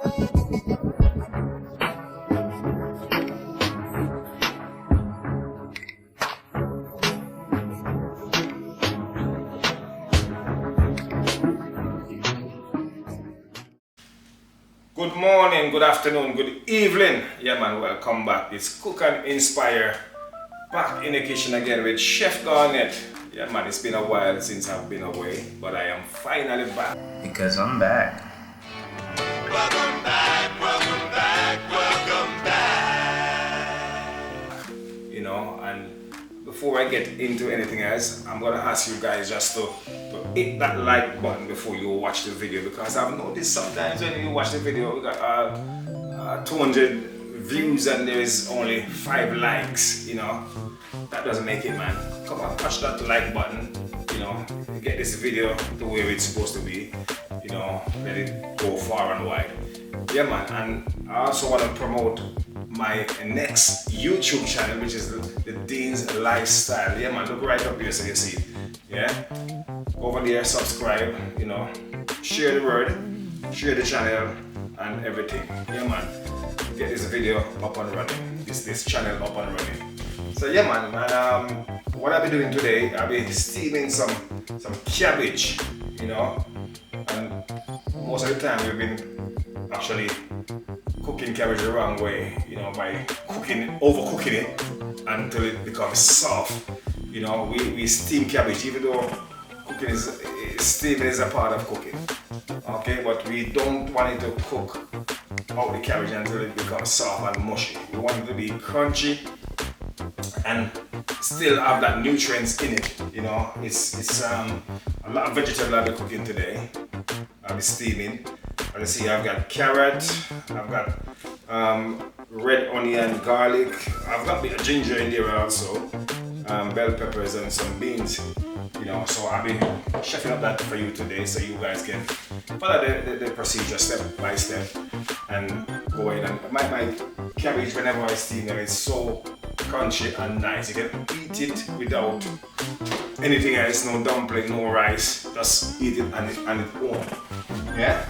Good morning, good afternoon, good evening. Yeah man, welcome back. It's Cook and Inspire, back in the kitchen again with Chef Garnet. Yeah man, it's been a while since I've been away, but I am finally back. Because I'm back. Welcome back, welcome back, welcome back. You know, and before I get into anything else, I'm gonna ask you guys just to hit that like button before you watch the video, because I've noticed sometimes when you watch the video, we got 200 views and there is only 5 likes. You know, that doesn't make it, man. Come on, touch that like button. You know, get this video to where it's supposed to be. You know, let it go far and wide. Yeah, man. And I also want to promote my next YouTube channel, which is the Dean's Lifestyle. Yeah, man. Look right up here so you see it. Yeah. Over there, subscribe. You know, share the word, share the channel, and everything. Yeah, man. Get this video up and running. This channel up and running. So yeah, man. And what I'll be doing today, I'll be steaming some cabbage. You know, and most of the time we've been actually cooking cabbage the wrong way, you know, by overcooking it until it becomes soft. You know, we steam cabbage, even though steaming is a part of cooking. Okay, but we don't want it to cook out the cabbage until it becomes soft and mushy. We want it to be crunchy and still have that nutrients in it. You know, it's a lot of vegetable I'll be cooking today. I'll be steaming. As you see, I've got carrot, I've got red onion, garlic, I've got a bit of ginger in there also, bell peppers and some beans. You know, so I'll be chefing up that for you today so you guys can follow the procedure step by step and go in. And my cabbage, whenever I steam them, it's so crunchy and nice. You can eat it without anything else, no dumpling, no rice, just eat it on its own. Yeah?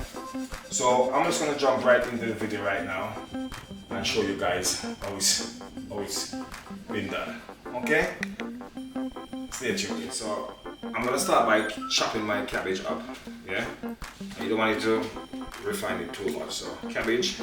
So I'm just gonna jump right into the video right now and show you guys how it's been done. Okay? Stay tuned. So I'm gonna start by chopping my cabbage up. Yeah? You don't want it to refine it too much. So cabbage.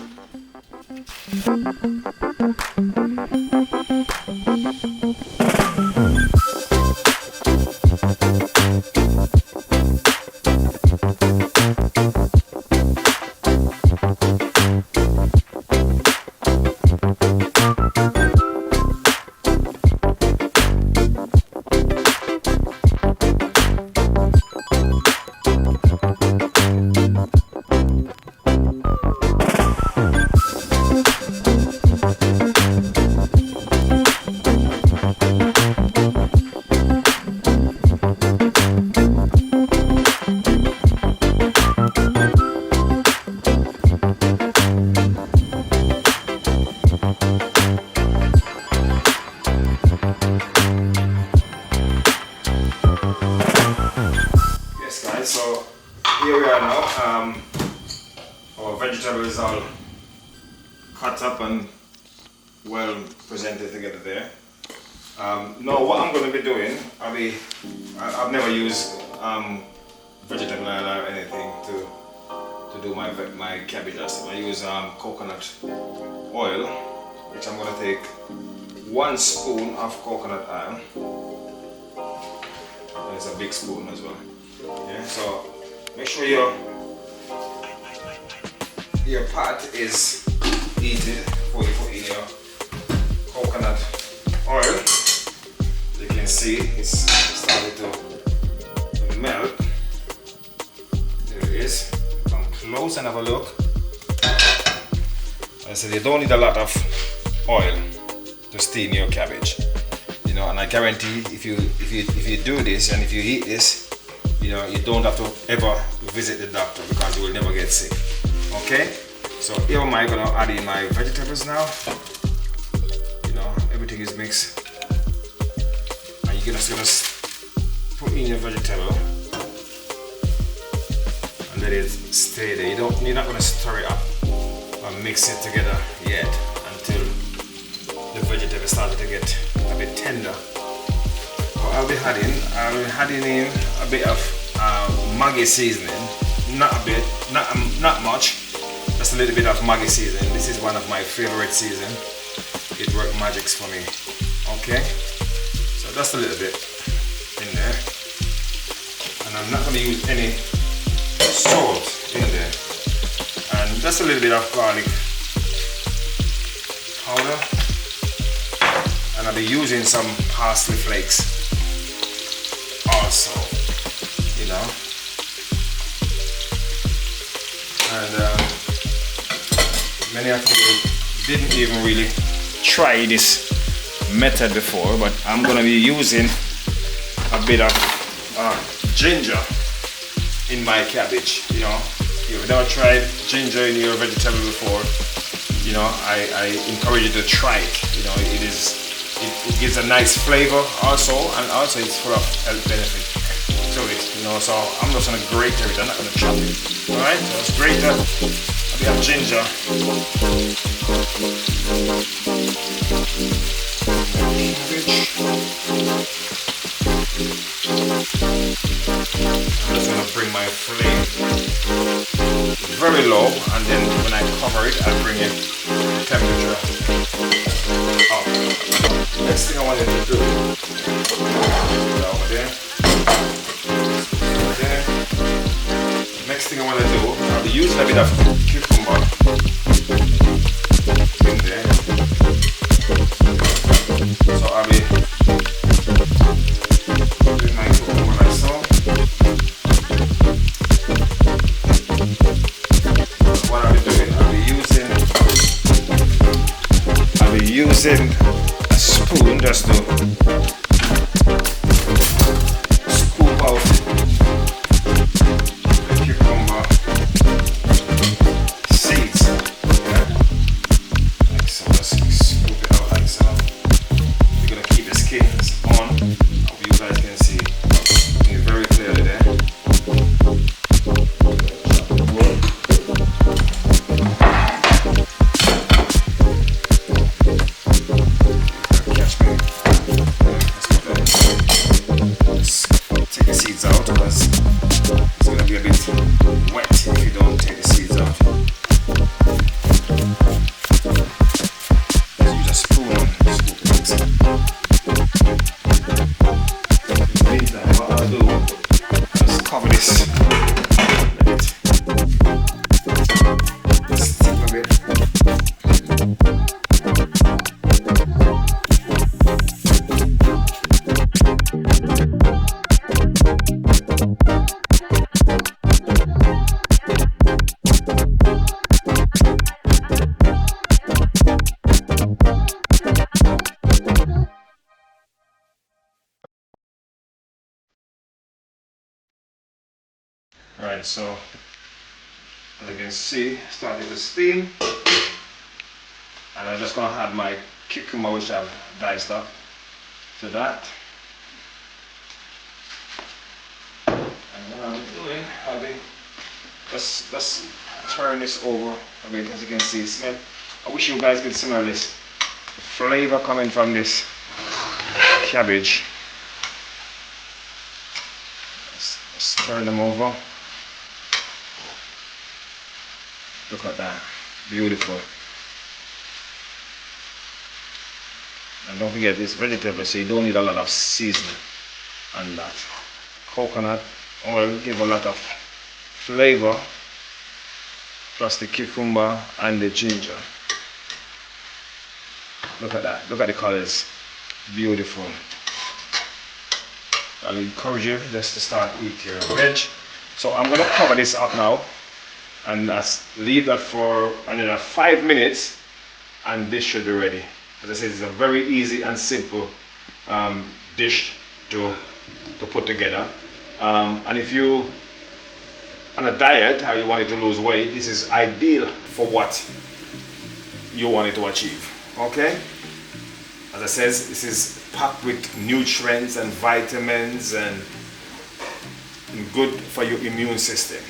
So here we are now. Our vegetables is all cut up and well presented together there. Now what I'm going to be doing, I've never used vegetable oil or anything to do my cabbage or stuff. I use coconut oil, which I'm going to take 1 spoon of coconut oil. And it's a big spoon as well. Yeah, so make sure your pot is heated before you put in your coconut oil. You can see it's starting to melt. There it is. Come close and have a look. I said you don't need a lot of oil to steam your cabbage. You know, and I guarantee if you do this and if you eat this, you know, you don't have to ever visit the doctor because you will never get sick. Okay? So here am I gonna add in my vegetables now. You know, everything is mixed. And you're just gonna put in your vegetable and let it stay there. You're not gonna stir it up. mix it together yet until the vegetable started to get a bit tender. What I'll be adding in a bit of Maggi seasoning, not a bit, not much, just a little bit of Maggi seasoning. This is one of my favorite season. It works magics for me. Okay, so just a little bit in there, and I'm not going to use any salt in there, and just a little bit of garlic powder, and I'll be using some parsley flakes also, you know. And many of you didn't even really try this method before, but I'm gonna be using a bit of ginger in my cabbage. You know, if you've never tried ginger in your vegetable before, you know, I encourage you to try it. You know, it gives a nice flavor also, and also it's full of health benefit to it. You know, so I'm just gonna grate it. I'm not gonna chop it. All right, so let's grate a bit of ginger. I'm just gonna bring my flame very low, and then when I cover it, I'll bring it temperature up. Next thing I want you to do, over there, over there. Next thing I want to do, I'll be using a bit of cucumber in there. So I'll be putting my cucumber like so. What I'll be doing, I'll be using a spoon just to scoop out the cucumber seeds. Yeah? Like so, just scoop it out like so. You're gonna keep the skins on. I hope you guys can see it very clearly there. Take the seeds out because it's going to be a bit wet if you don't take the seeds out. Just use a spoon and scoop it out. In the meantime, what I'll do is cover this a bit. Stick a bit. Right, so as you can see, starting to steam, and I'm just going to add my cucumber which I've diced up to that. And what I'm doing, I'll be let's turn this over a bit. As you can see, smell. I wish you guys could smell this flavor coming from this cabbage. Let's turn them over. Look at that, beautiful. And don't forget this vegetable, so you don't need a lot of seasoning on that. Coconut oil give a lot of flavor, plus the cucumber and the ginger. Look at that, look at the colors, beautiful. I'll encourage you just to start eating your veg. So I'm going to cover this up now and leave that for another 5 minutes, and this should be ready. As I said, it's a very easy and simple dish to put together. And if you on a diet or you wanted to lose weight, this is ideal for what you wanted to achieve. Okay? As I said, this is packed with nutrients and vitamins and good for your immune system.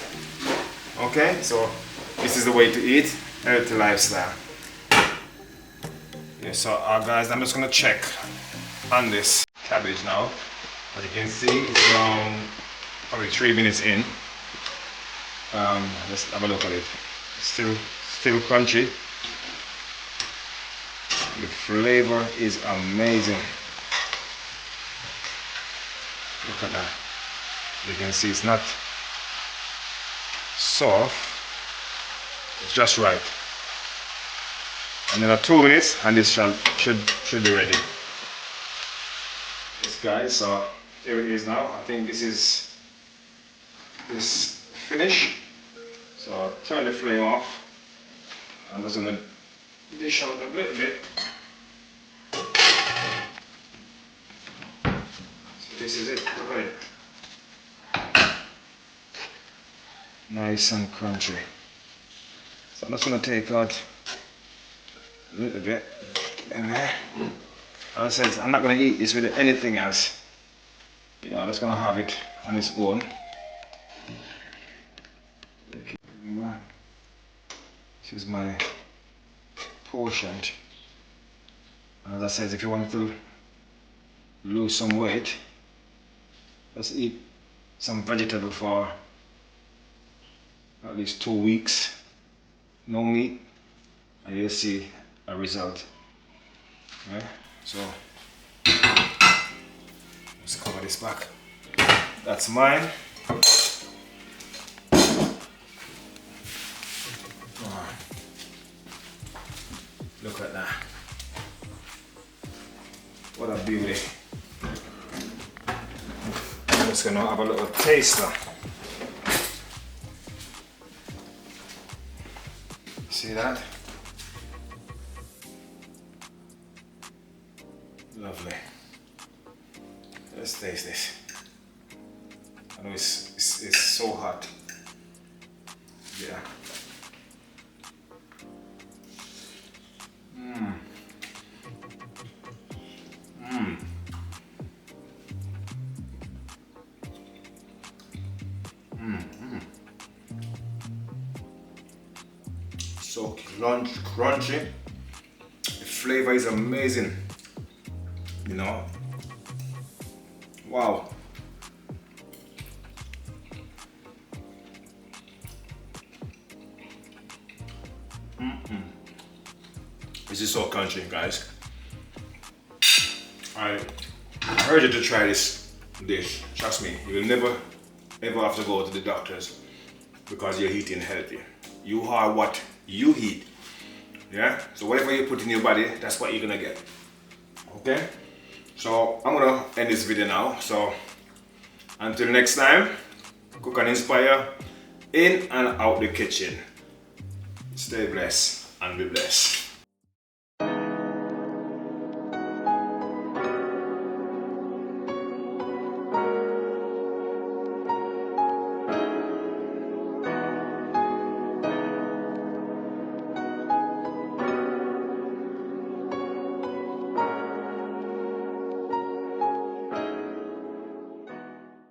Okay, so this is the way to eat. healthy lifestyle. Yeah, so guys, I'm just gonna check on this cabbage now. As you can see, it's probably 3 minutes in. Let's have a look at it. Still crunchy. The flavor is amazing. Look at that. You can see it's not soft. It's just right. Another 2 minutes, and this should be ready. Yes, guys. So here it is now. I think this is finished. So turn the flame off. I'm just gonna dish out a little bit. So this is it. Look at it. Nice and crunchy. So I'm just gonna take out a little bit in there. As I said, I'm not gonna eat this with anything else. You know, I'm just gonna have it on its own. This is my portion. As I said, if you want to lose some weight, just eat some vegetable for at least 2 weeks. No meat, and you'll see a result. Right? So let's cover this back. That's mine. Look at that. What a beauty. I'm just gonna have a little taste now. See that? Lovely. Let's taste this. I know it's so hot. Yeah. So crunchy. The flavor is amazing. You know. Wow. This is so crunchy, guys. I urge you to try this dish. Trust me, you will never ever have to go to the doctors because you're eating healthy. You are what you eat. Yeah? So whatever you put in your body, that's what you're gonna get. Okay? So I'm gonna end this video now. So until next time, cook and inspire in and out the kitchen. Stay blessed and be blessed.